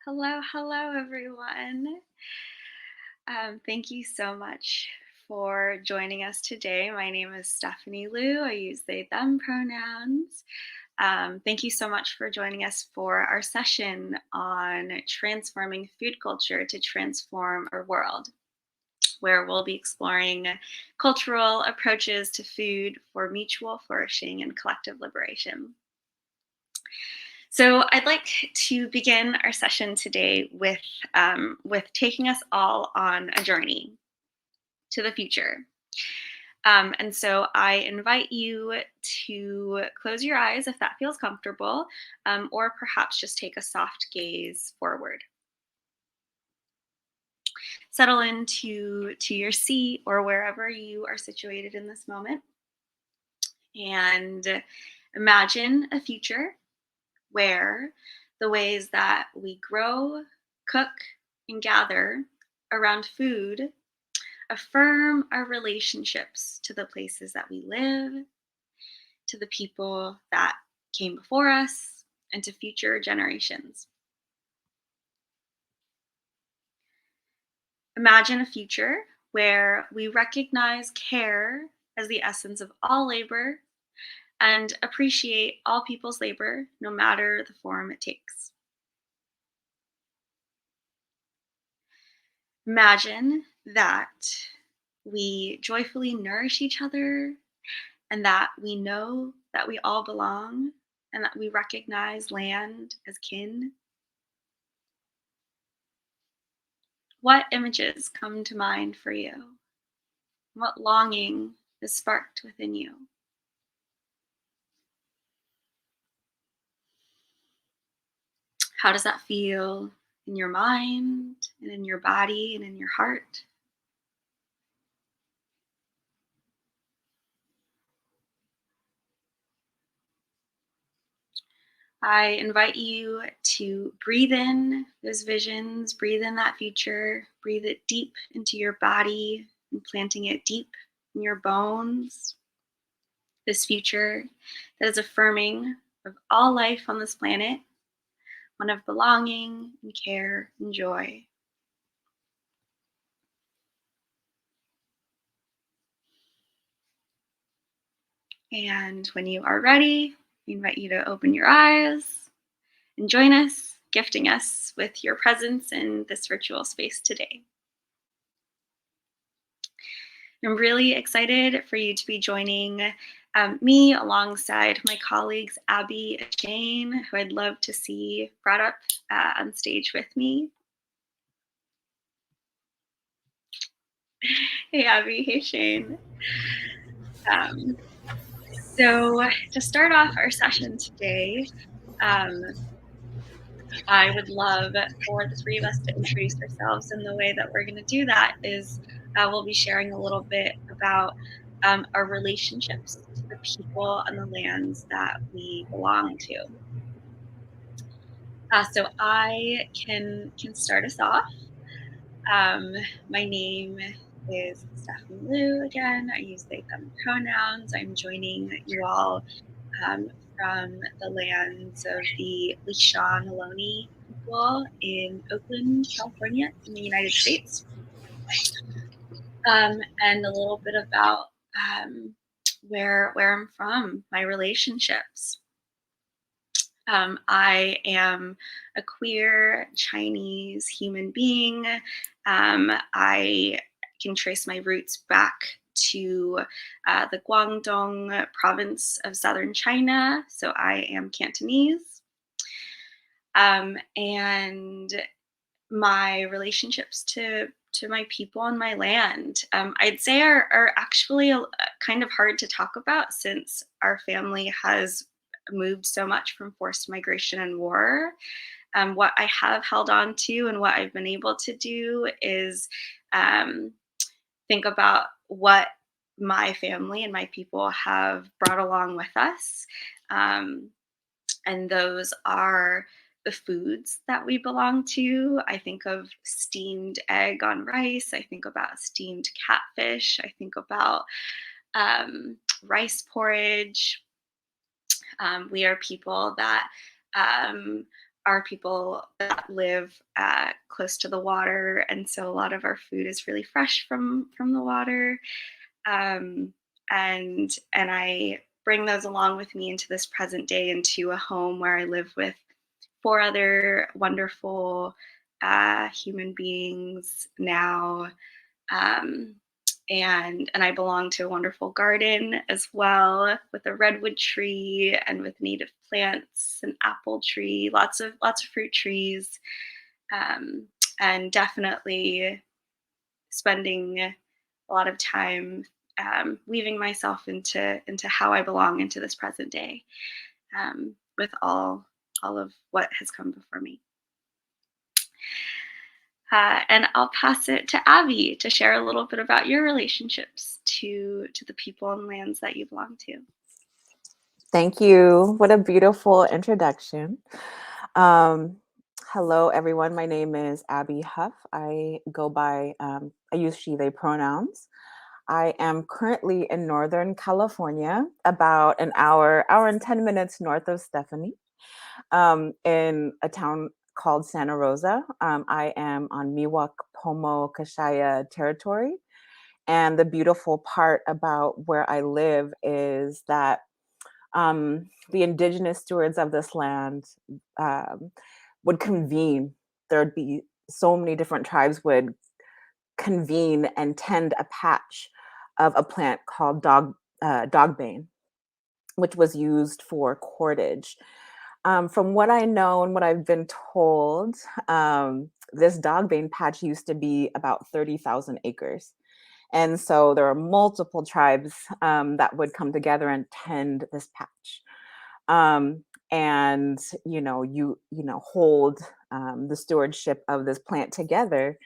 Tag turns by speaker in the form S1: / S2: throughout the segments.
S1: Hello, hello, everyone. Thank you so much for joining us today. My name is Stephanie Liu. I use they, them pronouns. Thank you so much for joining us for our session on transforming food culture to transform our world, where we'll be exploring cultural approaches to food for mutual flourishing and collective liberation. So I'd like to begin our session today with taking us all on a journey to the future. And so I invite you to close your eyes if that feels comfortable, or perhaps just take a soft gaze forward. Settle into your seat or wherever you are situated in this moment, and imagine a future where the ways that we grow, cook, and gather around food affirm our relationships to the places that we live, to the people that came before us, and to future generations. Imagine a future where we recognize care as the essence of all labor and appreciate all people's labor, no matter the form it takes. Imagine that we joyfully nourish each other and that we know that we all belong and that we recognize land as kin. What images come to mind for you? What longing is sparked within you? How does that feel in your mind and in your body and in your heart? I invite you to breathe in those visions, breathe in that future, breathe it deep into your body, and planting it deep in your bones. This future that is affirming of all life on this planet, one of belonging and care and joy. And when you are ready, we invite you to open your eyes and join us, gifting us with your presence in this virtual space today. I'm really excited for you to be joining me alongside my colleagues Abi and Shane, who I'd love to see brought up on stage with me. Hey Abby, hey Shane. Um, so to start off our session today, um, I would love for the three of us to introduce ourselves. And the way that we're going to do that is we'll be sharing a little bit about our relationships to the people and the lands that we belong to. So I can start us off. Um, my name is Stephanie Liu again. I use they, them pronouns. I'm joining you all from the lands of the Lishan Ohlone people in Oakland, California, in the United States, and a little bit about where I'm from, my relationships. I am a queer Chinese human being. I can trace my roots back to the Guangdong province of southern China. So I am Cantonese. And my relationships to my people and my land, I'd say are actually kind of hard to talk about since our family has moved so much from forced migration and war. What I have held on to and what I've been able to do is um, think about what my family and my people have brought along with us. Um, and those are the foods that we belong to. I think of steamed egg on rice. I think about steamed catfish. I think about rice porridge. We are people that um, are people that live close to the water, and so a lot of our food is really fresh from the water. Um, and I bring those along with me into this present day, into a home where I live with four other wonderful human beings now. Um, and I belong to a wonderful garden as well, with a redwood tree and with native plants, an apple tree, lots of fruit trees, um, and definitely spending a lot of time weaving myself into how I belong into this present day, with all of what has come before me. And I'll pass it to Abby to share a little bit about your relationships to the people and lands that you belong to.
S2: Thank you. What a beautiful introduction. Um, Hello, everyone. My name is Abi Huff. I go by, I use she, they pronouns. I am currently in Northern California, about an hour and 10 minutes north of Stephanie, in a town called Santa Rosa. I am on Miwok Pomo Kashaya territory. And the beautiful part about where I live is that the indigenous stewards of this land um, would convene. There'd be so many different tribes would convene and tend a patch of a plant called dogbane, which was used for cordage. From what I know and what I've been told, this dogbane patch used to be about 30,000 acres. And so there are multiple tribes that would come together and tend this patch. Um, and hold the stewardship of this plant together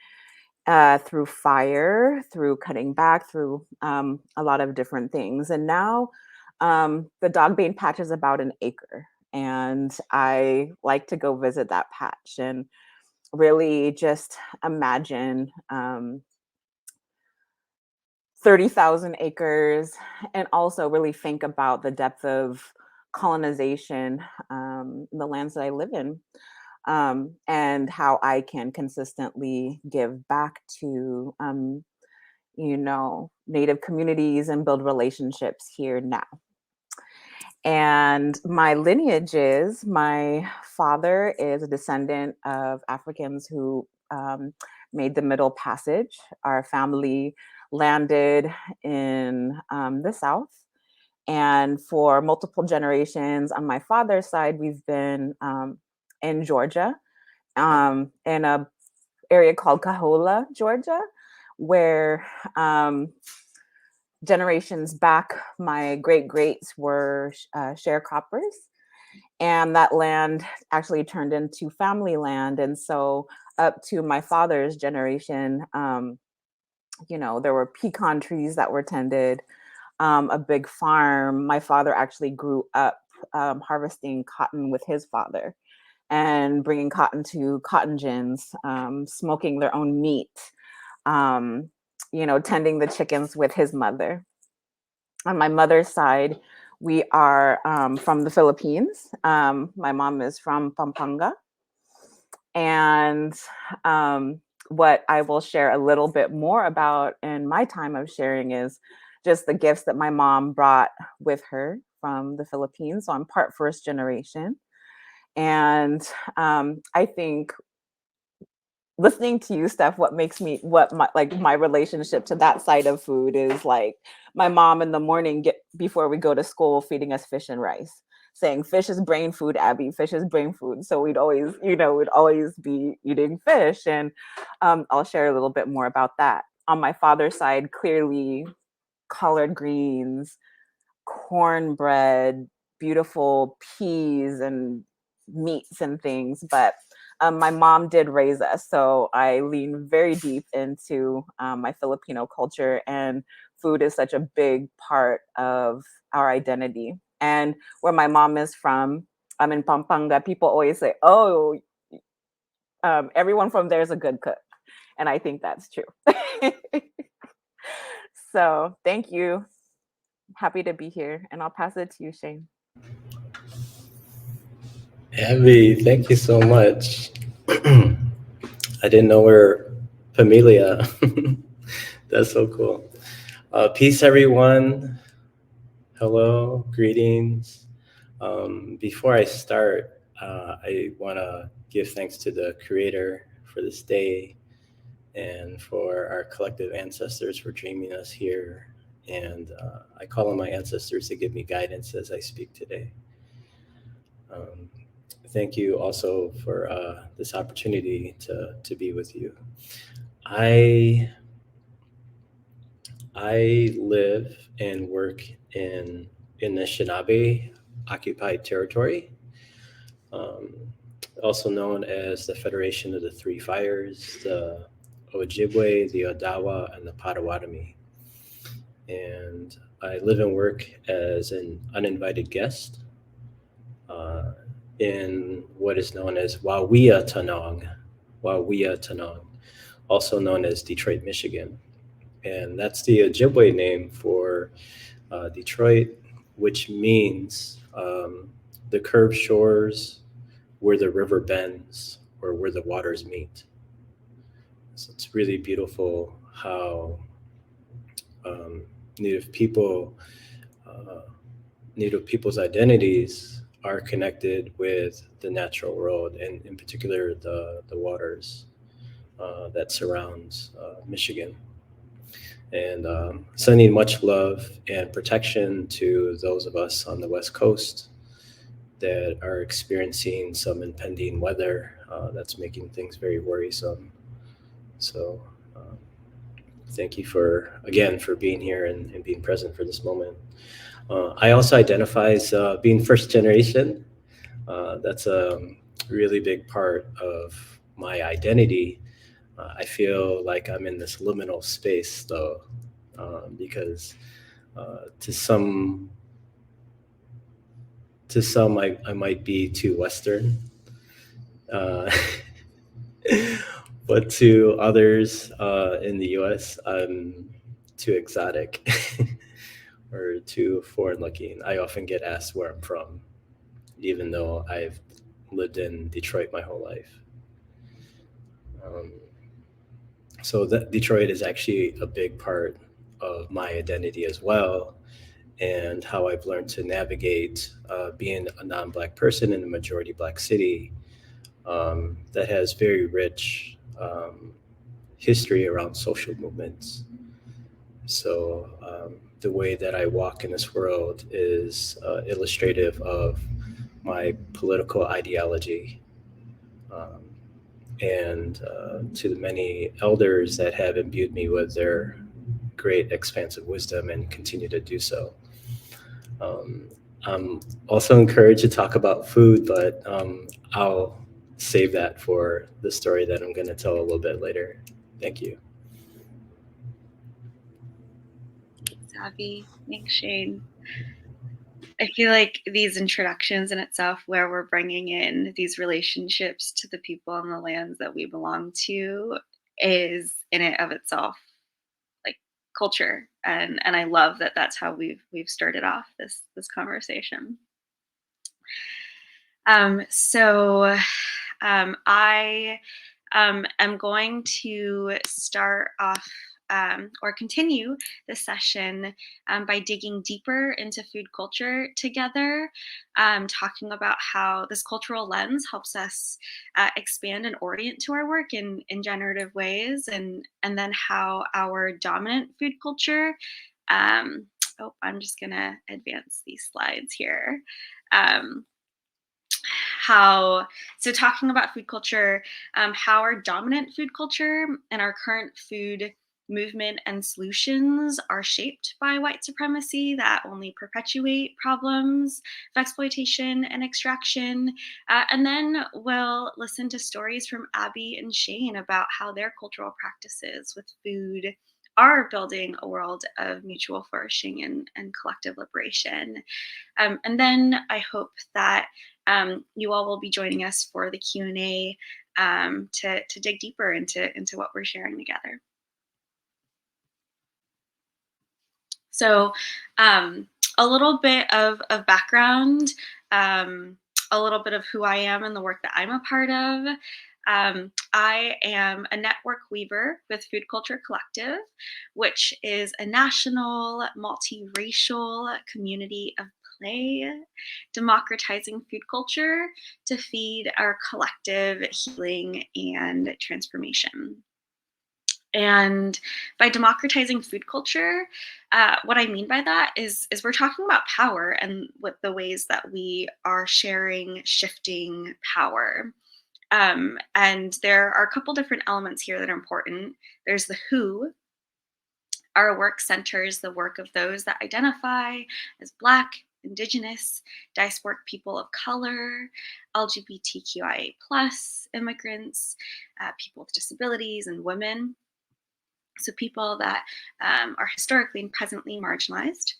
S2: through fire, through cutting back, through a lot of different things. And now the dogbane patch is about an acre. And I like to go visit that patch and really just imagine 30,000 acres, and also really think about the depth of colonization in the lands that I live in, and how I can consistently give back to, Native communities and build relationships here now. And my lineage is my father is a descendant of Africans who made the Middle Passage. Our family landed in the South. And for multiple generations on my father's side, we've been in Georgia, in a area called Cahola, Georgia, where generations back, my great greats were sharecroppers, and that land actually turned into family land. And so, up to my father's generation, there were pecan trees that were tended, a big farm. My father actually grew up harvesting cotton with his father and bringing cotton to cotton gins, smoking their own meat, um, tending the chickens with his mother. On my mother's side, we are from the Philippines. My mom is from Pampanga. And what I will share a little bit more about in my time of sharing is just the gifts that my mom brought with her from the Philippines. So I'm part first generation. And I think listening to you, Steph, what my relationship to that side of food is like my mom in the morning before we go to school feeding us fish and rice, saying fish is brain food, Abby, fish is brain food. So we'd always be eating fish. And I'll share a little bit more about that. On my father's side, clearly collard greens, cornbread, beautiful peas and meats and things. But my mom did raise us, so I lean very deep into my Filipino culture, and food is such a big part of our identity. And where my mom is from, I'm in Pampanga, people always say, "Oh, everyone from there is a good cook," and I think that's true. So thank you. Happy to be here, and I'll pass it to you, Shane.
S3: Abby, thank you so much. I didn't know we're familia. That's so cool. Peace, everyone. Hello, greetings. Before I start, I want to give thanks to the Creator for this day and for our collective ancestors for dreaming us here. And I call on my ancestors to give me guidance as I speak today. Um, Thank you also for this opportunity to be with you. I I live and work in the Anishinaabe occupied territory, um, also known as the Federation of the Three Fires, the Ojibwe, the Odawa, and the Potawatomi. And I live and work as an uninvited guest uh, in what is known as Wawea Tanong, also known as Detroit, Michigan. And that's the Ojibwe name for Detroit, which means the curved shores where the river bends or where the waters meet. So it's really beautiful how um, Native people, uh, Native people's identities are connected with the natural world, and in particular the waters that surrounds Michigan. And sending much love and protection to those of us on the West Coast that are experiencing some impending weather that's making things very worrisome. So, thank you for again for being here and being present for this moment. I also identify as being first generation. That's a really big part of my identity. I feel like I'm in this liminal space though, because to some I might be too Western, uh, but to others in the U.S. I'm too exotic or too foreign looking. I often get asked where I'm from, even though I've lived in Detroit my whole life. Um, so that Detroit is actually a big part of my identity as well, and how I've learned to navigate being a non-black person in a majority black city that has very rich history around social movements. So the way that I walk in this world is illustrative of my political ideology. Um, and to the many elders that have imbued me with their great expansive wisdom and continue to do so. Um, I'm also encouraged to talk about food, but I'll save that for the story that I'm going to tell a little bit later. Thank you.
S1: Savvy. Thanks, Shane. I feel like these introductions in itself, where we're bringing in these relationships to the people and the lands that we belong to, is in it of itself like culture, and I love that that's how we've started off this conversation. I am going to start off or continue the session by digging deeper into food culture together, talking about how this cultural lens helps us expand and orient to our work in generative ways, and then how our dominant food culture. Um, I'm just going to advance these slides here. Um, how so talking about food culture, how our dominant food culture and our current food movement and solutions are shaped by white supremacy that only perpetuate problems of exploitation and extraction. And then we'll listen to stories from Abby and Shane about how their cultural practices with food are building a world of mutual flourishing and collective liberation. And then I hope that you all will be joining us for the Q&A, to dig deeper into what we're sharing together. So, a little bit of background. Um, a little bit of who I am and the work that I'm a part of. I am a network weaver with Food Culture Collective, which is a national, multiracial community of play, democratizing food culture to feed our collective healing and transformation. And by democratizing food culture, what I mean by that is we're talking about power and what the ways that we are sharing, shifting power. And there are a couple different elements here that are important. There's the who. Our work centers the work of those that identify as Black, Indigenous, diasporic people of color, LGBTQIA+, immigrants, people with disabilities, and women. So people that are historically and presently marginalized.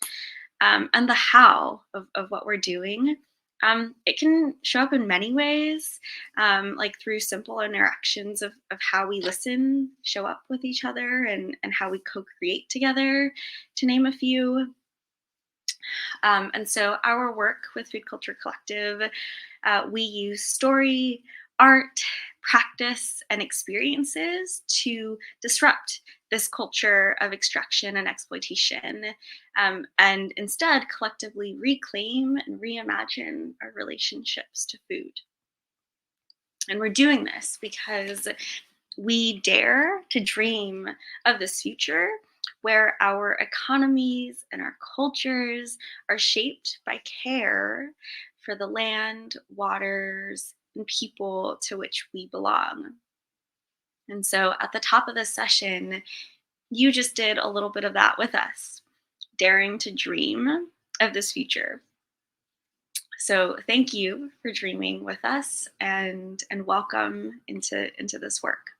S1: And the how of what we're doing. It can show up in many ways, like through simple interactions of how we listen, show up with each other, and how we co-create together, to name a few. And so our work with Food Culture Collective, we use story, art, practice, and experiences to disrupt this culture of extraction and exploitation, and instead collectively reclaim and reimagine our relationships to food. And we're doing this because we dare to dream of this future where our economies and our cultures are shaped by care for the land, waters, and people to which we belong. And so at the top of this session, you just did a little bit of that with us, daring to dream of this future. So thank you for dreaming with us, and welcome into this work.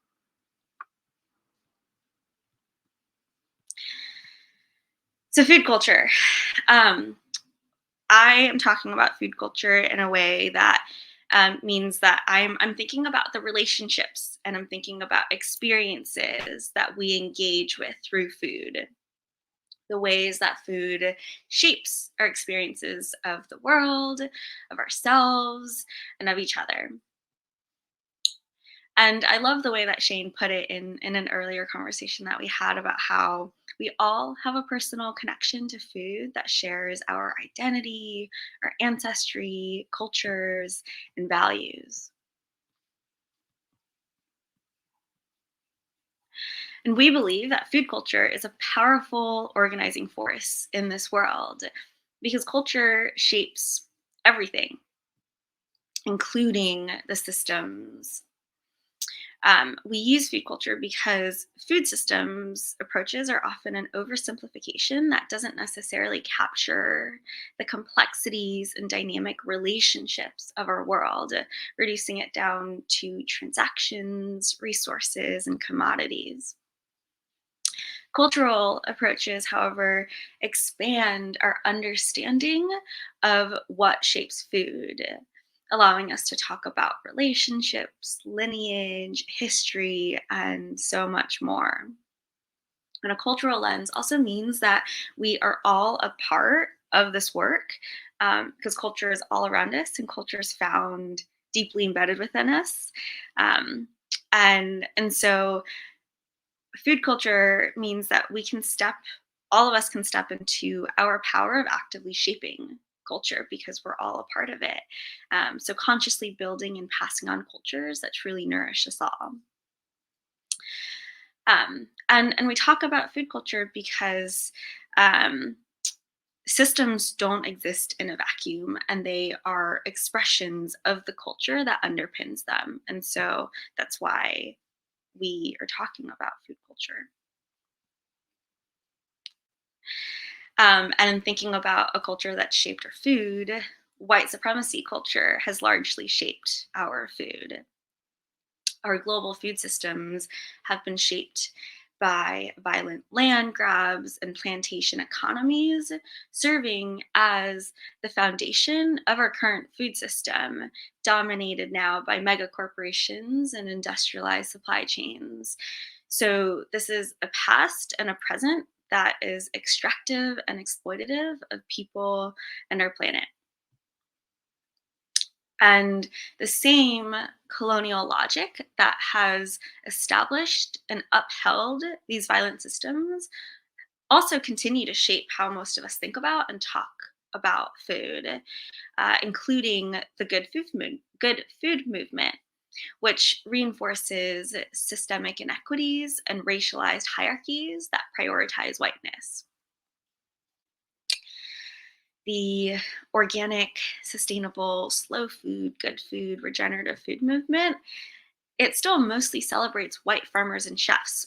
S1: So food culture. I am talking about food culture in a way that means that I'm thinking about the relationships, and I'm thinking about experiences that we engage with through food, the ways that food shapes our experiences of the world, of ourselves, and of each other. And I love the way that Shane put it in an earlier conversation that we had about how we all have a personal connection to food that shares our identity, our ancestry, cultures, and values. And we believe that food culture is a powerful organizing force in this world because culture shapes everything, including the systems. We use food culture because food systems approaches are often an oversimplification that doesn't necessarily capture the complexities and dynamic relationships of our world, reducing it down to transactions, resources, and commodities. Cultural approaches, however, expand our understanding of what shapes food, allowing us to talk about relationships, lineage, history, and so much more. And a cultural lens also means that we are all a part of this work, because culture is all around us and culture is found deeply embedded within us. And so food culture means that all of us can step into our power of actively shaping culture because we're all a part of it. So consciously building and passing on cultures that truly nourish us all. And we talk about food culture because systems don't exist in a vacuum, and they are expressions of the culture that underpins them. And so that's why we are talking about food culture. And thinking about a culture that shaped our food, white supremacy culture has largely shaped our food. Our global food systems have been shaped by violent land grabs and plantation economies, serving as the foundation of our current food system, dominated now by mega corporations and industrialized supply chains. So, this is a past and a present that is extractive and exploitative of people and our planet. And the same colonial logic that has established and upheld these violent systems also continue to shape how most of us think about and talk about food, including the good food movement, which reinforces systemic inequities and racialized hierarchies that prioritize whiteness. The organic, sustainable, slow food, good food, regenerative food movement, it still mostly celebrates white farmers and chefs,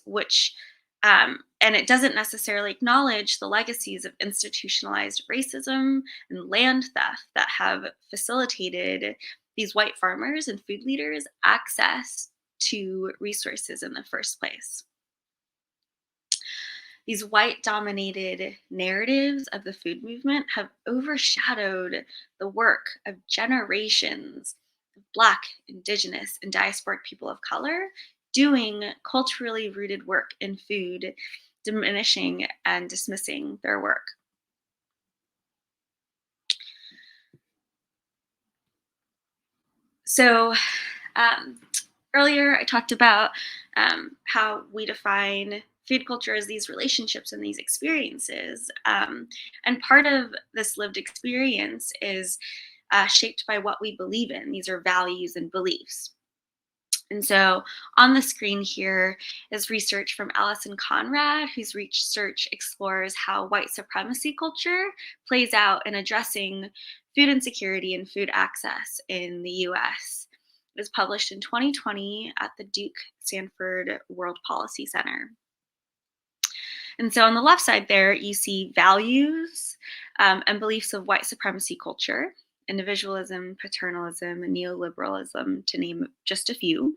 S1: and it doesn't necessarily acknowledge the legacies of institutionalized racism and land theft that have facilitated these white farmers and food leaders access to resources in the first place. These white dominated narratives of the food movement have overshadowed the work of generations of Black, Indigenous, and diasporic people of color doing culturally rooted work in food, diminishing and dismissing their work. So, um, earlier I talked about how we define food culture as these relationships and these experiences. And part of this lived experience is shaped by what we believe in. These are values and beliefs. And so on the screen here is research from Alison Conrad, whose research explores how white supremacy culture plays out in addressing food insecurity and food access in the US. It was published in 2020 at the Duke Sanford World Policy Center. And so on the left side there, you see values and beliefs of white supremacy culture, individualism, paternalism, and neoliberalism, to name just a few.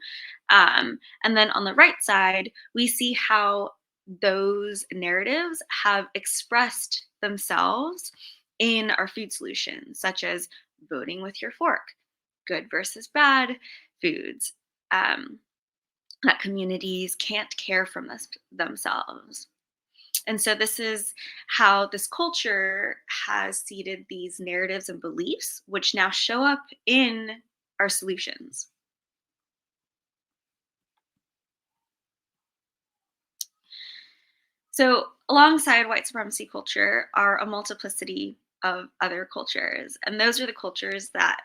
S1: And then on the right side, we see how those narratives have expressed themselves in our food solutions, such as voting with your fork, good versus bad foods, that communities can't care from themselves. And so this is how this culture has seeded these narratives and beliefs, which now show up in our solutions. So, alongside white supremacy culture are a multiplicity of other cultures. And those are the cultures that,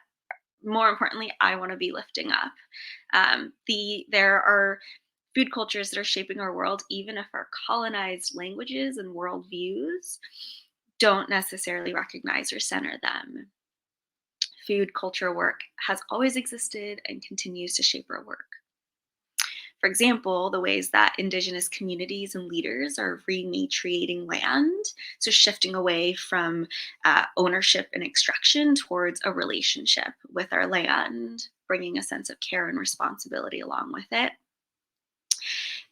S1: more importantly, I want to be lifting up. There are food cultures that are shaping our world, even if our colonized languages and worldviews don't necessarily recognize or center them. Food culture work has always existed and continues to shape our work. For example, the ways that Indigenous communities and leaders are rematriating land, so shifting away from ownership and extraction towards a relationship with our land, bringing a sense of care and responsibility along with it.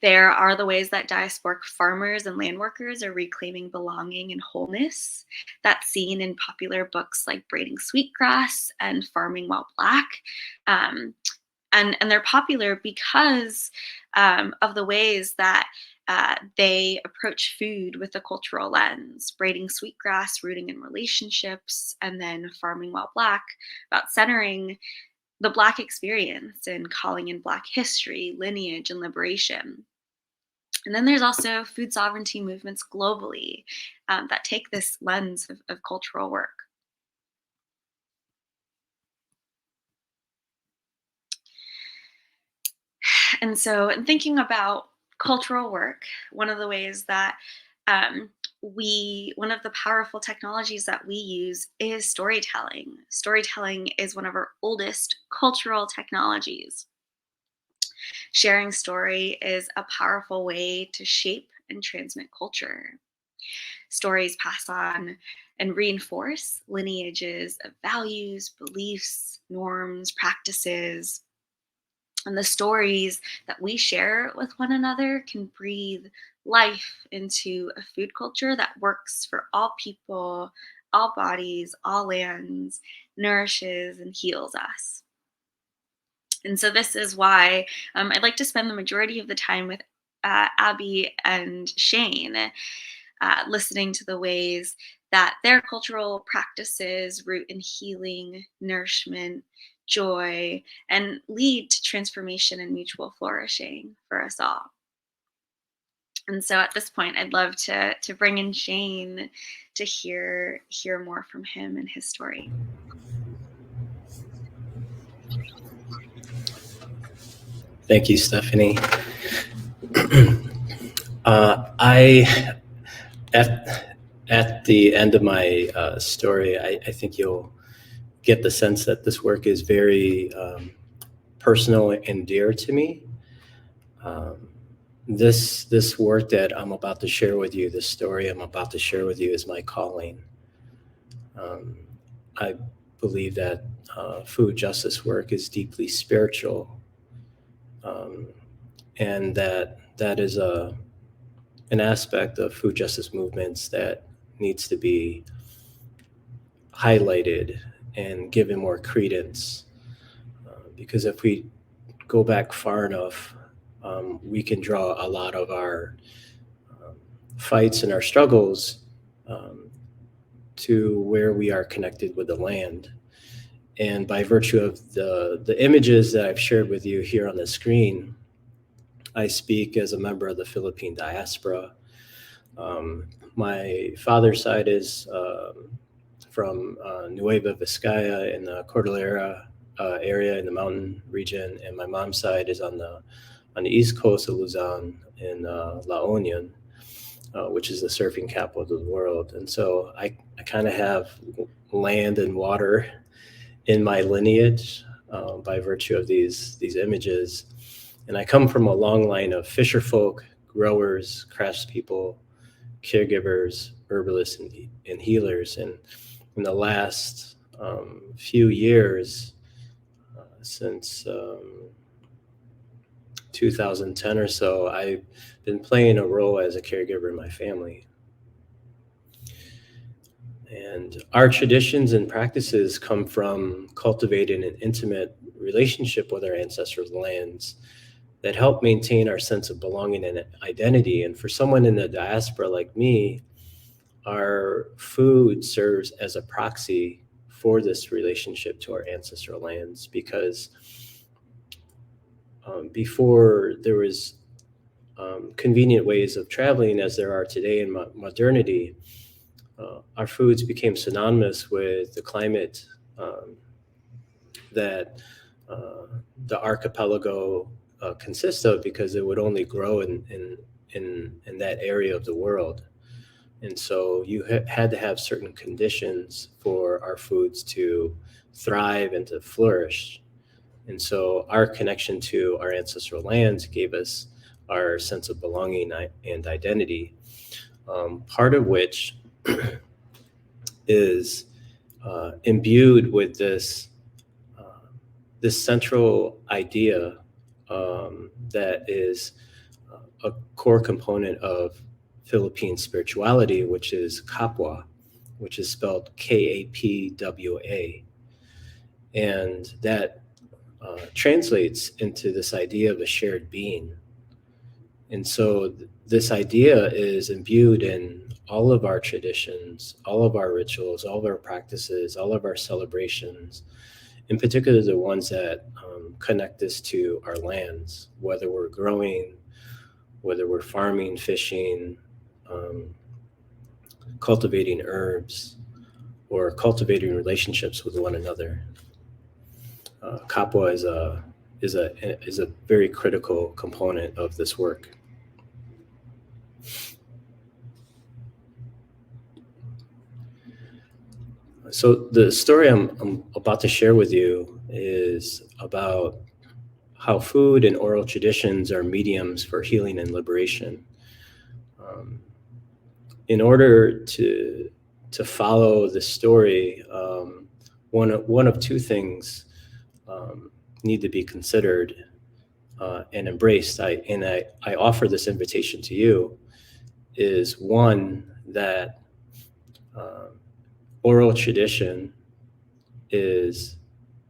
S1: There are the ways that diasporic farmers and land workers are reclaiming belonging and wholeness. That's seen in popular books like Braiding Sweetgrass and Farming While Black. And they're popular because of the ways that they approach food with a cultural lens. Braiding Sweetgrass, rooting in relationships, and then Farming While Black, about centering the Black experience and calling in Black history, lineage, and liberation. And then there's also food sovereignty movements globally that take this lens of cultural work. And so, in thinking about cultural work, one of the ways that one of the powerful technologies that we use is storytelling. Storytelling is one of our oldest cultural technologies. Sharing story is a powerful way to shape and transmit culture. Stories pass on and reinforce lineages of values, beliefs, norms, practices. And the stories that we share with one another can breathe life into a food culture that works for all people, all bodies, all lands, nourishes and heals us. And so this is why I'd like to spend the majority of the time with Abi and Shane, listening to the ways that their cultural practices root in healing, nourishment, joy, and lead to transformation and mutual flourishing for us all. And so at this point, I'd love to bring in Shane to hear more from him and his story.
S3: Thank you, Stephanie. I at the end of my story, I think you'll get the sense that this work is very personal and dear to me. This work that I'm about to share with you, this story I'm about to share with you, is my calling. I believe that food justice work is deeply spiritual, and that is an aspect of food justice movements that needs to be highlighted and given more credence. Because if we go back far enough, we can draw a lot of our fights and our struggles to where we are connected with the land. And by virtue of the images that I've shared with you here on the screen, I speak as a member of the Philippine diaspora. My father's side is from Nueva Vizcaya in the Cordillera area in the mountain region, and my mom's side is on the east coast of Luzon in La Union, which is the surfing capital of the world. And so I kind of have land and water in my lineage by virtue of these images. And I come from a long line of fisher folk, growers, craftspeople, caregivers, herbalists, and healers. And in the last few years, since 2010 or so, I've been playing a role as a caregiver in my family. And our traditions and practices come from cultivating an intimate relationship with our ancestors' lands that help maintain our sense of belonging and identity. And for someone in the diaspora like me, our food serves as a proxy for this relationship to our ancestral lands, because before there was convenient ways of traveling as there are today in modernity, our foods became synonymous with the climate that the archipelago consists of, because it would only grow in that area of the world. And so you had to have certain conditions for our foods to thrive and to flourish. And so our connection to our ancestral lands gave us our sense of belonging and identity, part of which is imbued with this central idea that is a core component of Philippine spirituality, which is kapwa, which is spelled Kapwa. And that translates into this idea of a shared being. And so this idea is imbued in all of our traditions, all of our rituals, all of our practices, all of our celebrations, in particular the ones that connect us to our lands, whether we're growing, whether we're farming, fishing, cultivating herbs, or cultivating relationships with one another. Kapwa is a very critical component of this work. So the story I'm about to share with you is about how food and oral traditions are mediums for healing and liberation. In order to follow the story, one of two things need to be considered and embraced. I offer this invitation to you. Is one, that oral tradition is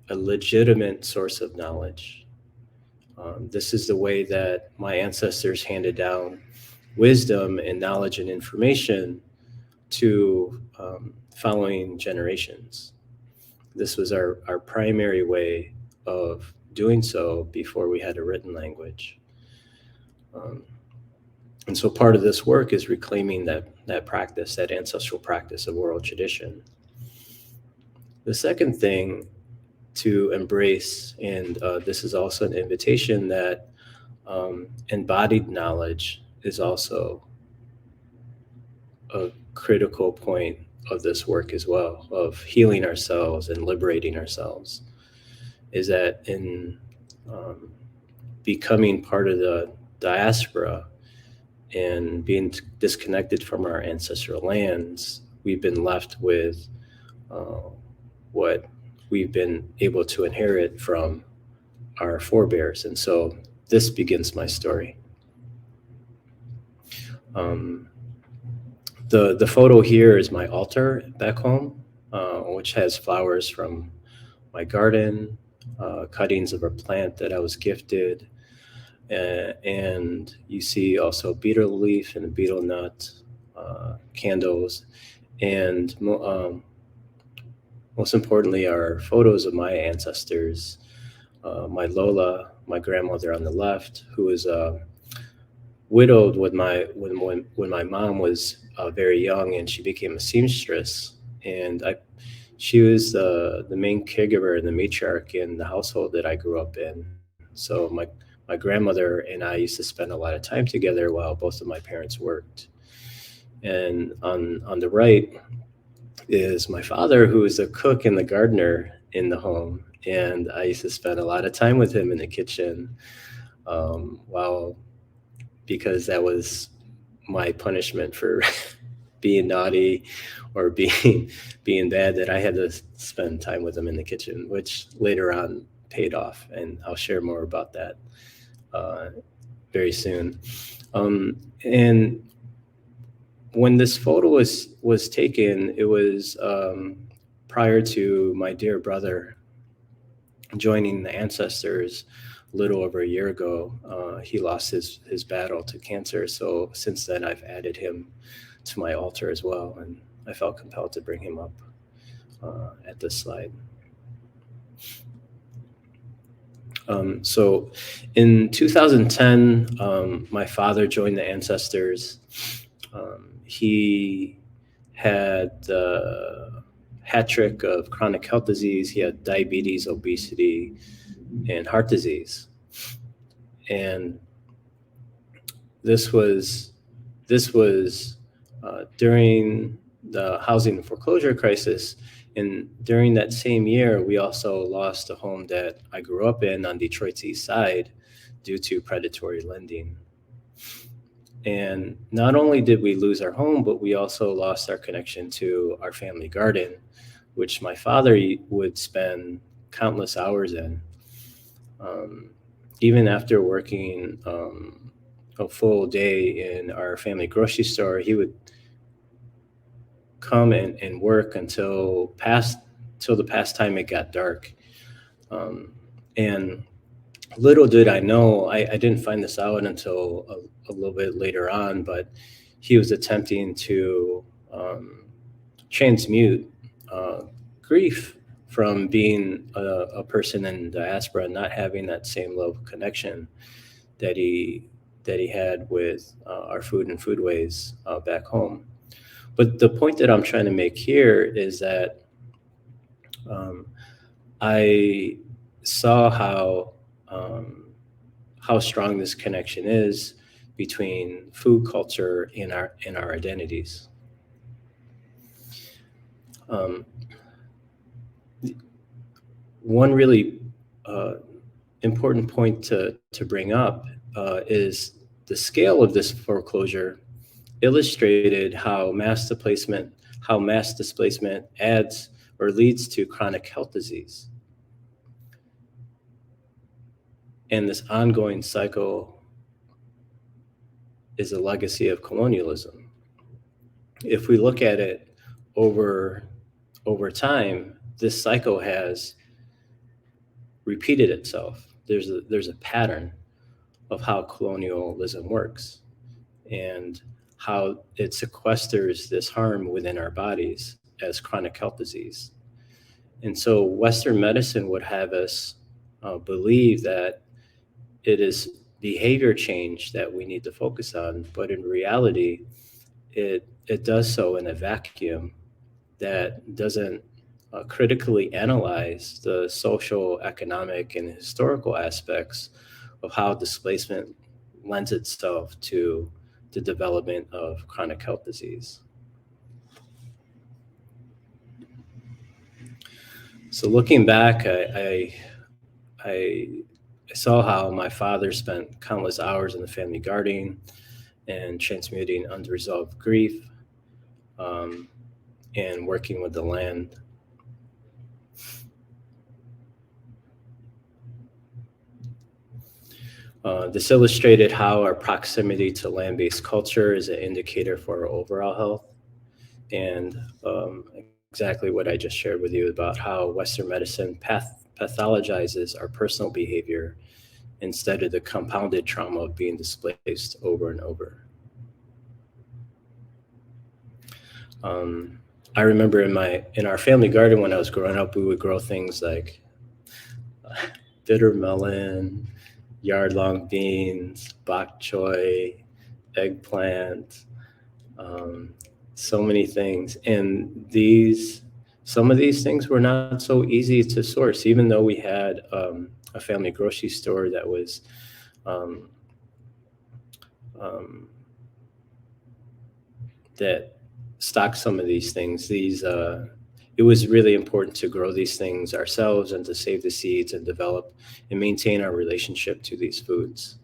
S3: a legitimate source of knowledge. This is the way that my ancestors handed down wisdom and knowledge and information to following generations. This was our primary way of doing so before we had a written language. And so part of this work is reclaiming that practice, that ancestral practice of oral tradition. The second thing to embrace, and this is also an invitation, that embodied knowledge is also a critical point of this work as well, of healing ourselves and liberating ourselves, is that in becoming part of the diaspora and being disconnected from our ancestral lands, we've been left with what we've been able to inherit from our forebears. And so this begins my story. The photo here is my altar back home, which has flowers from my garden, cuttings of a plant that I was gifted, and you see also betel leaf and betel nut candles, and most importantly are photos of my ancestors. My Lola, my grandmother on the left, who was widowed when my mom was very young, and she became a seamstress, and she was the main caregiver and the matriarch in the household that I grew up in. So my grandmother and I used to spend a lot of time together while both of my parents worked. And on the right is my father, who is a cook and the gardener in the home, and I used to spend a lot of time with him in the kitchen, because that was my punishment for being naughty or being bad, that I had to spend time with him in the kitchen, which later on paid off, and I'll share more about that very soon. And when this photo was taken, it was prior to my dear brother joining the ancestors a little over a year ago. He lost his battle to cancer. So since then, I've added him to my altar as well. And I felt compelled to bring him up at this slide. So in 2010, my father joined the ancestors. He had the hat trick of chronic health disease. He had diabetes, obesity, and heart disease. And this was during the housing and foreclosure crisis. And during that same year, we also lost a home that I grew up in on Detroit's east side due to predatory lending. And not only did we lose our home, but we also lost our connection to our family garden, which my father would spend countless hours in. Even after working a full day in our family grocery store, he would come and work until the past time it got dark. And little did I know, I didn't find this out until a little bit later on, but he was attempting to transmute grief from being a person in diaspora, not having that same level of connection that he had with our food and foodways back home. But the point that I'm trying to make here is that I saw how strong this connection is between food culture and our identities. One really important point to bring up is the scale of this foreclosure illustrated how mass displacement adds or leads to chronic health disease. And this ongoing cycle is a legacy of colonialism. If we look at it over time, this cycle has repeated itself. There's a pattern of how colonialism works and how it sequesters this harm within our bodies as chronic health disease. And so Western medicine would have us believe that it is behavior change that we need to focus on, but in reality, it does so in a vacuum that doesn't critically analyze the social, economic, and historical aspects of how displacement lends itself to the development of chronic health disease. So looking back, I saw how my father spent countless hours in the family garden and transmuting unresolved grief, and working with the land. This illustrated how our proximity to land-based culture is an indicator for our overall health, and exactly what I just shared with you about how Western medicine pathologizes our personal behavior instead of the compounded trauma of being displaced over and over. I remember in our family garden when I was growing up, we would grow things like bitter melon, yard-long beans, bok choy, eggplant, so many things. And some of these things were not so easy to source, even though we had a family grocery store that was that stocked some of these things. It was really important to grow these things ourselves and to save the seeds and develop and maintain our relationship to these foods,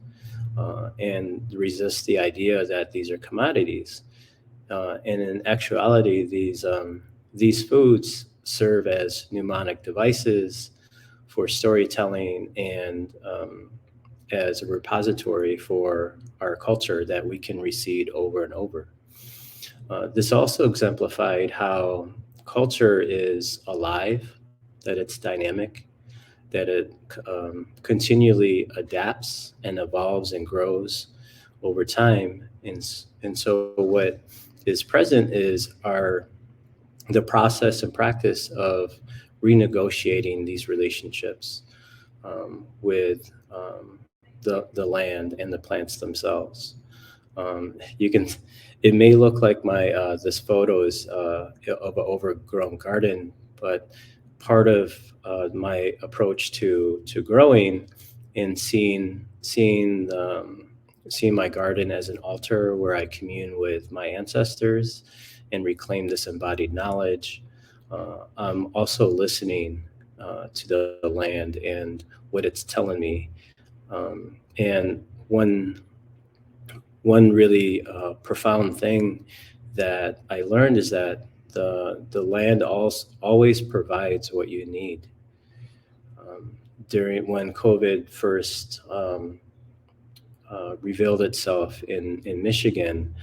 S3: and resist the idea that these are commodities. And in actuality, these foods serve as mnemonic devices for storytelling and as a repository for our culture that we can reseed over and over. This also exemplified how culture is alive, that it's dynamic, that it continually adapts and evolves and grows over time. And so what is present is the process and practice of renegotiating these relationships with the land and the plants themselves. It may look like this photo is of an overgrown garden, but part of my approach to growing and seeing my garden as an altar where I commune with my ancestors and reclaim this embodied knowledge. I'm also listening to the land and what it's telling me. And one really profound thing that I learned is that the land always provides what you need. When COVID first revealed itself in Michigan,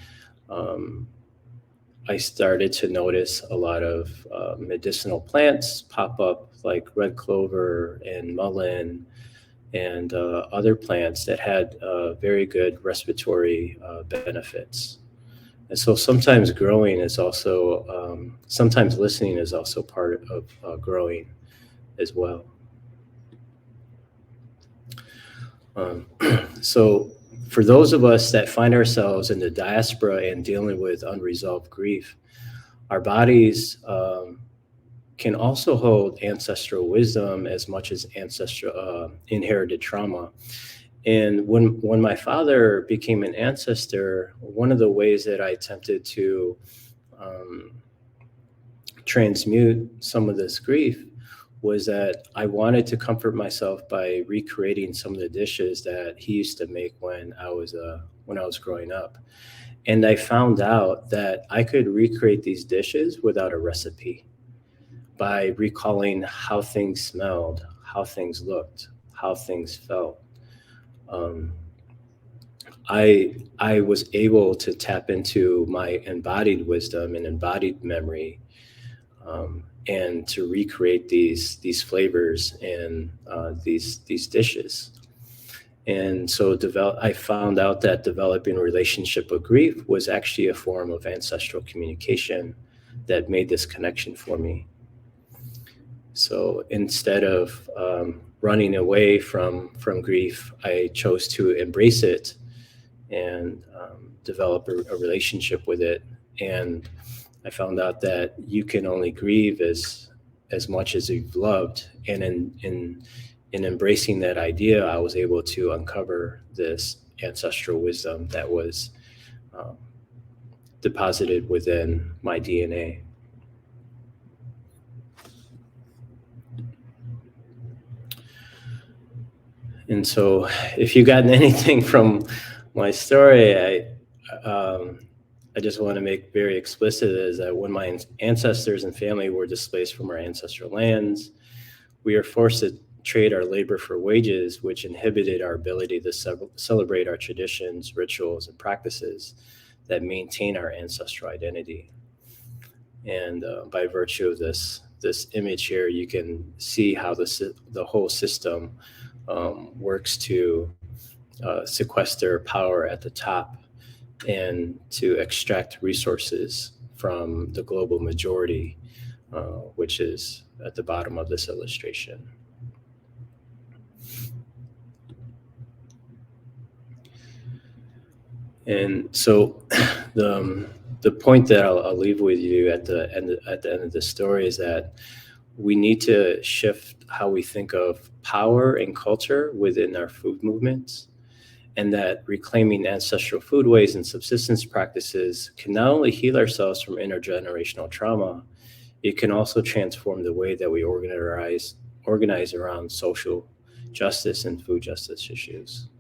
S3: I started to notice a lot of medicinal plants pop up, like red clover and mullein and other plants that had very good respiratory benefits. And so sometimes growing is also, sometimes listening is also part of growing as well. So for those of us that find ourselves in the diaspora and dealing with unresolved grief, our bodies can also hold ancestral wisdom as much as ancestral inherited trauma. And when my father became an ancestor, one of the ways that I attempted to transmute some of this grief was that I wanted to comfort myself by recreating some of the dishes that he used to make when I was growing up. And I found out that I could recreate these dishes without a recipe by recalling how things smelled, how things looked, how things felt. I was able to tap into my embodied wisdom and embodied memory, and to recreate these flavors and these dishes. And so I found out that developing a relationship with grief was actually a form of ancestral communication that made this connection for me. So instead of running away from grief, I chose to embrace it and develop a relationship with it. And I found out that you can only grieve as much as you've loved. And in embracing that idea, I was able to uncover this ancestral wisdom that was um, deposited within my DNA. And so, if you've gotten anything from my story, I just want to make very explicit is that when my ancestors and family were displaced from our ancestral lands, we are forced to trade our labor for wages, which inhibited our ability to celebrate our traditions, rituals, and practices that maintain our ancestral identity. And by virtue of this image here, you can see how the whole system works to sequester power at the top and to extract resources from the global majority, which is at the bottom of this illustration. And so the point that I'll leave with you at the end of the story is that we need to shift how we think of power and culture within our food movements, and that reclaiming ancestral foodways and subsistence practices can not only heal ourselves from intergenerational trauma, it can also transform the way that we organize around social justice and food justice issues.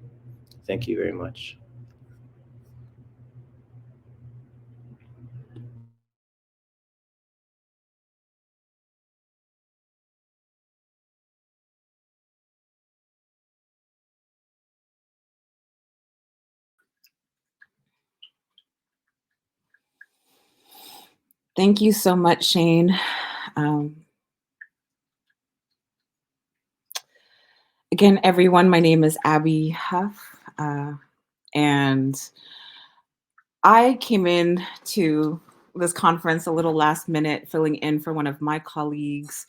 S3: Thank you very much.
S2: Thank you so much, Shane. Again, everyone, my name is Abi Huff, and I came in to this conference a little last minute, filling in for one of my colleagues,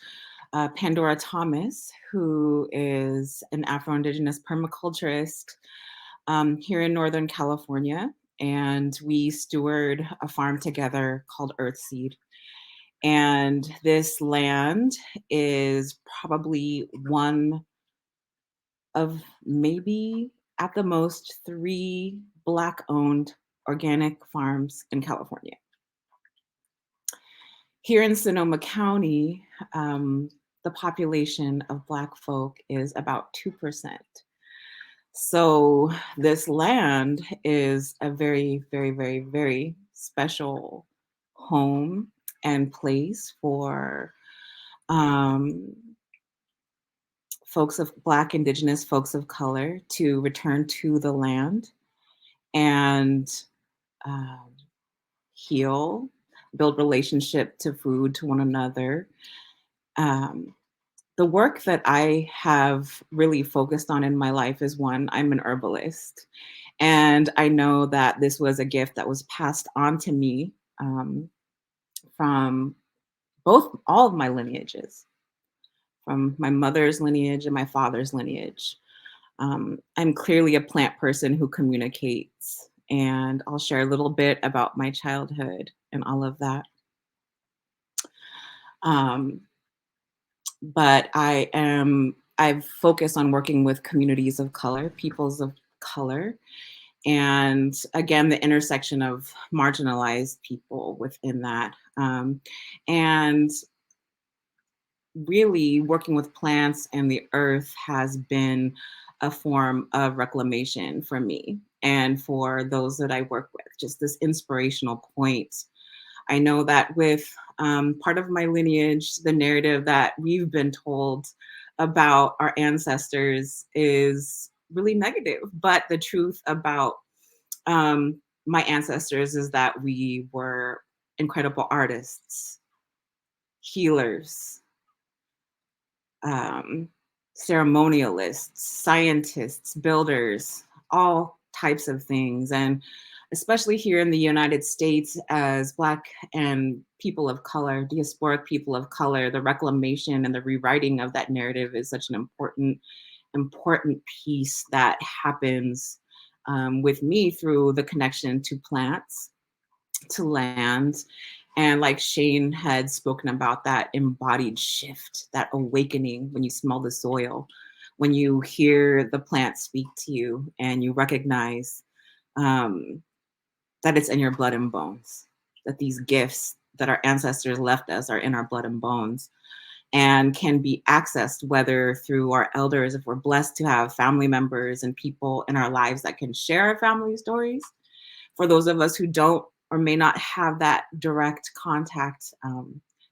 S2: Pandora Thomas, who is an Afro-Indigenous permaculturist here in Northern California. And we steward a farm together called Earthseed. And this land is probably one of maybe at the most 3 Black-owned organic farms in California. Here in Sonoma County, the population of Black folk is about 2%. So this land is a very, very, very, very special home and place for folks of Black, Indigenous, folks of color to return to the land and heal, build relationship to food, to one another. The work that I have really focused on in my life is one, I'm an herbalist. And I know that this was a gift that was passed on to me from all of my lineages, from my mother's lineage and my father's lineage. I'm clearly a plant person who communicates, and I'll share a little bit about my childhood and all of that. But I've focused on working with communities of color, peoples of color, and again, the intersection of marginalized people within that. And really working with plants and the earth has been a form of reclamation for me and for those that I work with, just this inspirational point. I know that with part of my lineage, the narrative that we've been told about our ancestors is really negative, but the truth about my ancestors is that we were incredible artists, healers, ceremonialists, scientists, builders, all types of things. And especially here in the United States, as Black and people of color, diasporic people of color, the reclamation and the rewriting of that narrative is such an important piece that happens with me through the connection to plants, to land. And like Shane had spoken about, that embodied shift, that awakening when you smell the soil, when you hear the plant speak to you and you recognize that it's in your blood and bones, that these gifts that our ancestors left us are in our blood and bones and can be accessed, whether through our elders, if we're blessed to have family members and people in our lives that can share our family stories. For those of us who don't or may not have that direct contact, I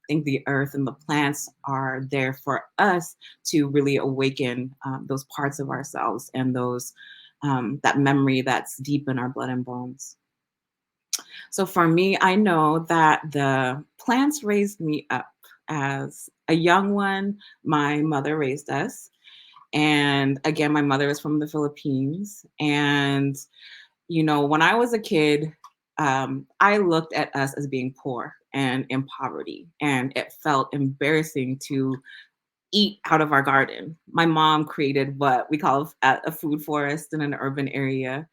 S2: think the earth and the plants are there for us to really awaken those parts of ourselves and those that memory that's deep in our blood and bones. So for me, I know that the plants raised me up. As a young one, my mother raised us. And again, my mother is from the Philippines. And, you know, when I was a kid, I looked at us as being poor and in poverty. And it felt embarrassing to eat out of our garden. My mom created what we call a food forest in an urban area.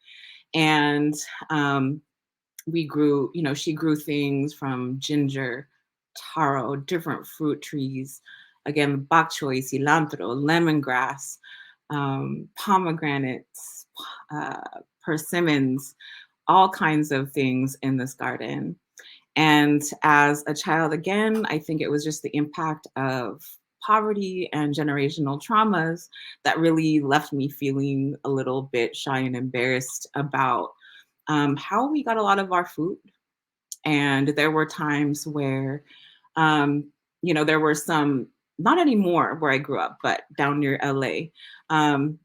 S2: And we grew, you know, she grew things from ginger, taro, different fruit trees. Again, bok choy, cilantro, lemongrass, pomegranates, persimmons, all kinds of things in this garden. And as a child, again, I think it was just the impact of poverty and generational traumas that really left me feeling a little bit shy and embarrassed about how we got a lot of our food. And there were times where, um, you know, there were some, not anymore where I grew up, but down near LA.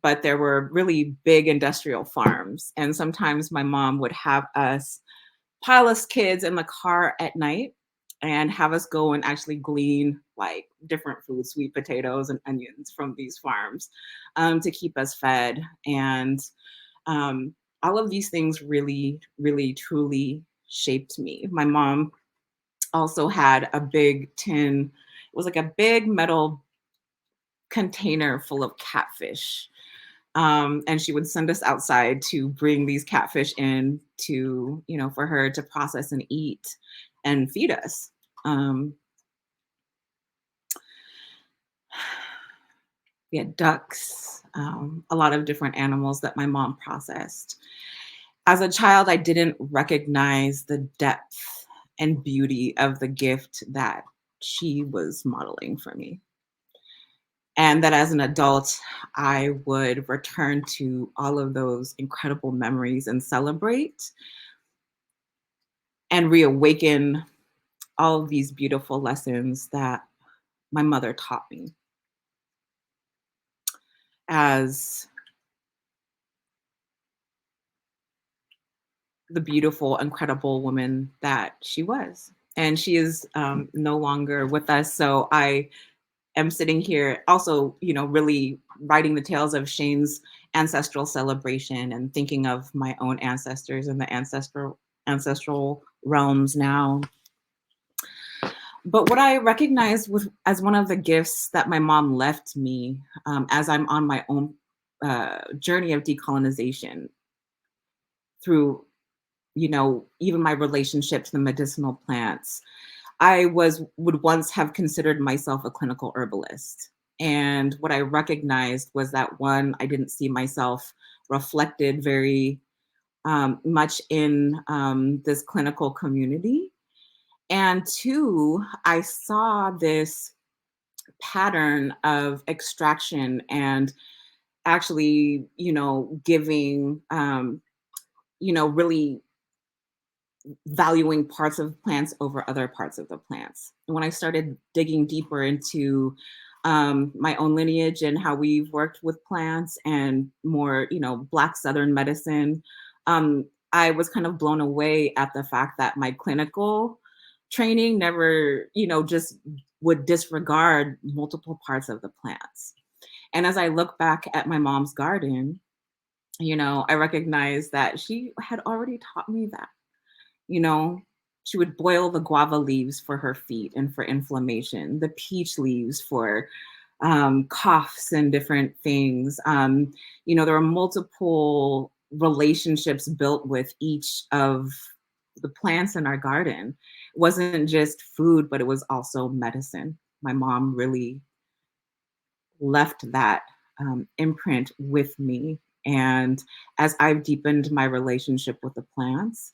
S2: But there were really big industrial farms. And sometimes my mom would have us pile us kids in the car at night and have us go and actually glean like different foods, sweet potatoes and onions from these farms to keep us fed. And um, all of these things really, really, truly shaped me. My mom also had a big tin, it was like a big metal container full of catfish. And she would send us outside to bring these catfish in to, you know, for her to process and eat and feed us. We had ducks, a lot of different animals that my mom processed. As a child, I didn't recognize the depth and beauty of the gift that she was modeling for me. And that as an adult, I would return to all of those incredible memories and celebrate and reawaken all of these beautiful lessons that my mother taught me as the beautiful, incredible woman that she was. And she is no longer with us. So I am sitting here also, you know, really writing the tales of Shane's ancestral celebration and thinking of my own ancestors and the ancestral realms now. But what I recognize with as one of the gifts that my mom left me as I'm on my own journey of decolonization through, you know, even my relationship to the medicinal plants, would once have considered myself a clinical herbalist. And what I recognized was that one, I didn't see myself reflected very much in this clinical community. And two, I saw this pattern of extraction and actually, you know, giving, you know, really valuing parts of plants over other parts of the plants. And when I started digging deeper into my own lineage and how we've worked with plants and more, you know, Black Southern medicine, I was kind of blown away at the fact that my clinical training never, you know, just would disregard multiple parts of the plants. And as I look back at my mom's garden, I recognized that she had already taught me that. You know, she would boil the guava leaves for her feet and for inflammation, the peach leaves for coughs and different things. There are multiple relationships built with each of the plants in our garden. It wasn't just food, but it was also medicine. My mom really left that imprint with me. And as I've deepened my relationship with the plants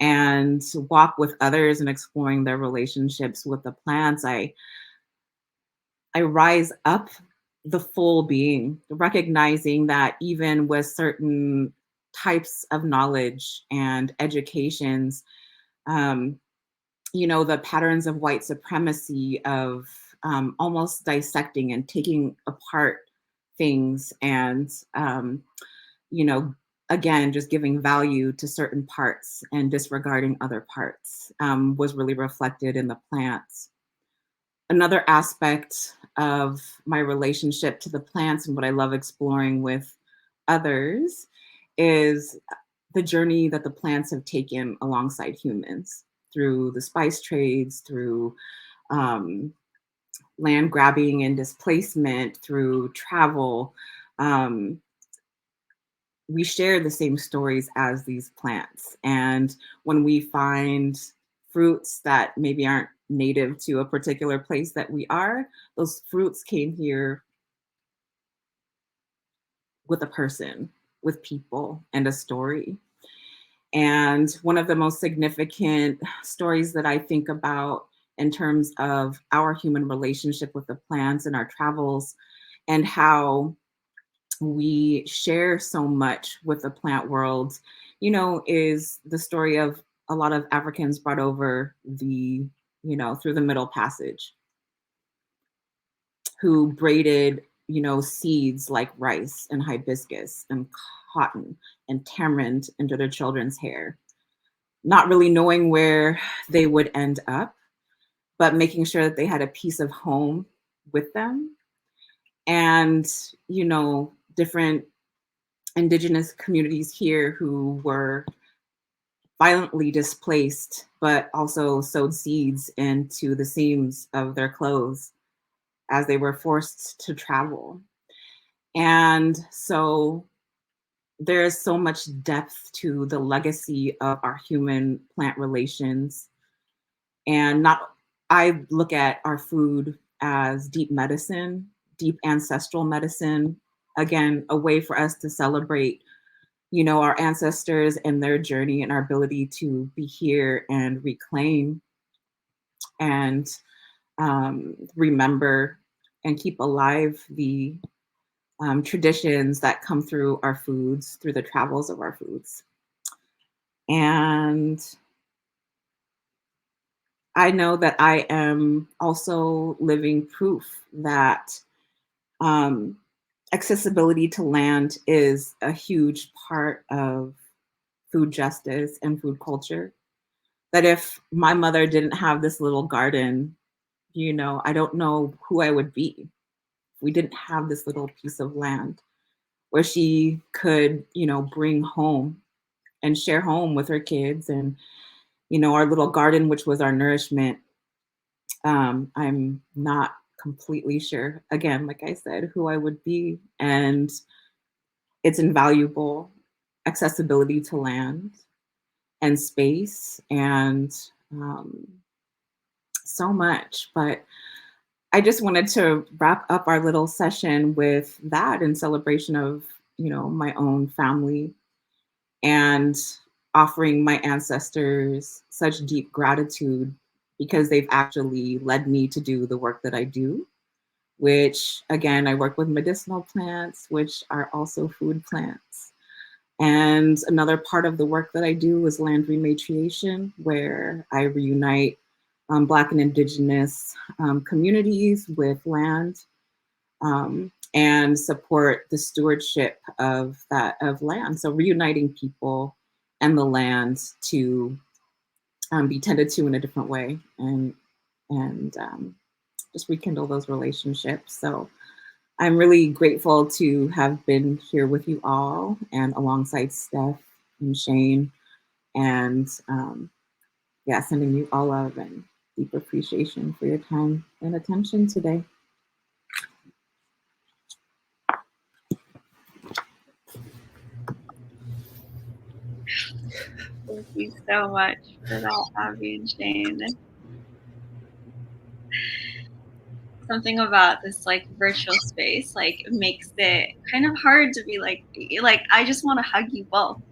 S2: and walk with others and exploring their relationships with the plants, I rise up the full being, recognizing that even with certain types of knowledge and educations, um, the patterns of white supremacy, of almost dissecting and taking apart things and, you know, again, just giving value to certain parts and disregarding other parts was really reflected in the plants. Another aspect of my relationship to the plants and what I love exploring with others is the journey that the plants have taken alongside humans through the spice trades, through um, land grabbing and displacement, through travel. Um, we share the same stories as these plants. And when we find fruits that maybe aren't native to a particular place that we are, those fruits came here with a person, with people, and a story. And one of the most significant stories that I think about in terms of our human relationship with the plants and our travels, and how we share so much with the plant world, is the story of a lot of Africans brought over through the Middle Passage, who braided, seeds like rice and hibiscus and cotton and tamarind into their children's hair, not really knowing where they would end up, but making sure that they had a piece of home with them. And, different Indigenous communities here who were violently displaced, but also sowed seeds into the seams of their clothes as they were forced to travel. And so there is so much depth to the legacy of our human plant relations. And I look at our food as deep medicine, deep ancestral medicine. Again, a way for us to celebrate, our ancestors and their journey and our ability to be here and reclaim and remember and keep alive the traditions that come through our foods, through the travels of our foods. And I know that I am also living proof that um, accessibility to land is a huge part of food justice and food culture. That if my mother didn't have this little garden, I don't know who I would be. We didn't have this little piece of land where she could, bring home and share home with her kids and, our little garden, which was our nourishment. I'm not completely sure, again, like I said, who I would be. And it's invaluable accessibility to land and space and so much. But I just wanted to wrap up our little session with that in celebration of, my own family and offering my ancestors such deep gratitude because they've actually led me to do the work that I do, which again, I work with medicinal plants, which are also food plants. And another part of the work that I do is land rematriation, where I reunite Black and Indigenous communities with land and support the stewardship of land. So reuniting people and the land to be tended to in a different way and just rekindle those relationships. So I'm really grateful to have been here with you all and alongside Steph and Shane, and yeah, sending you all love and deep appreciation for your time and attention today.
S1: Thank you so much for that, Abby and Shane. Something about this like virtual space like makes it kind of hard to be like I just want to hug you both.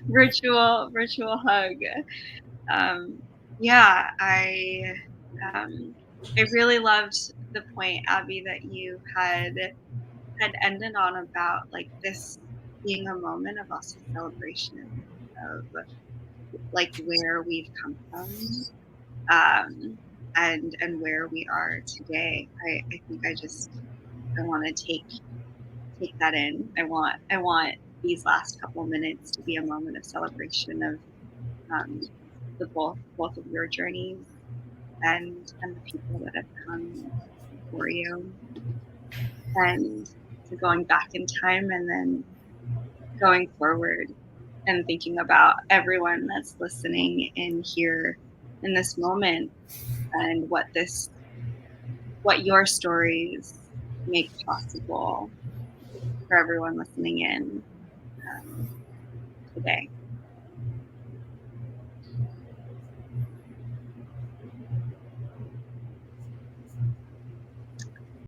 S1: virtual hug. Yeah, I really loved the point, Abby, that you had ended on about like this being a moment of also celebration of like where we've come from, and where we are today. I think I want to take that in. I want these last couple minutes to be a moment of celebration of the both of your journeys and the people that have come before you, and to going back in time and then going forward and thinking about everyone that's listening in here in this moment, and what your stories make possible for everyone listening in today.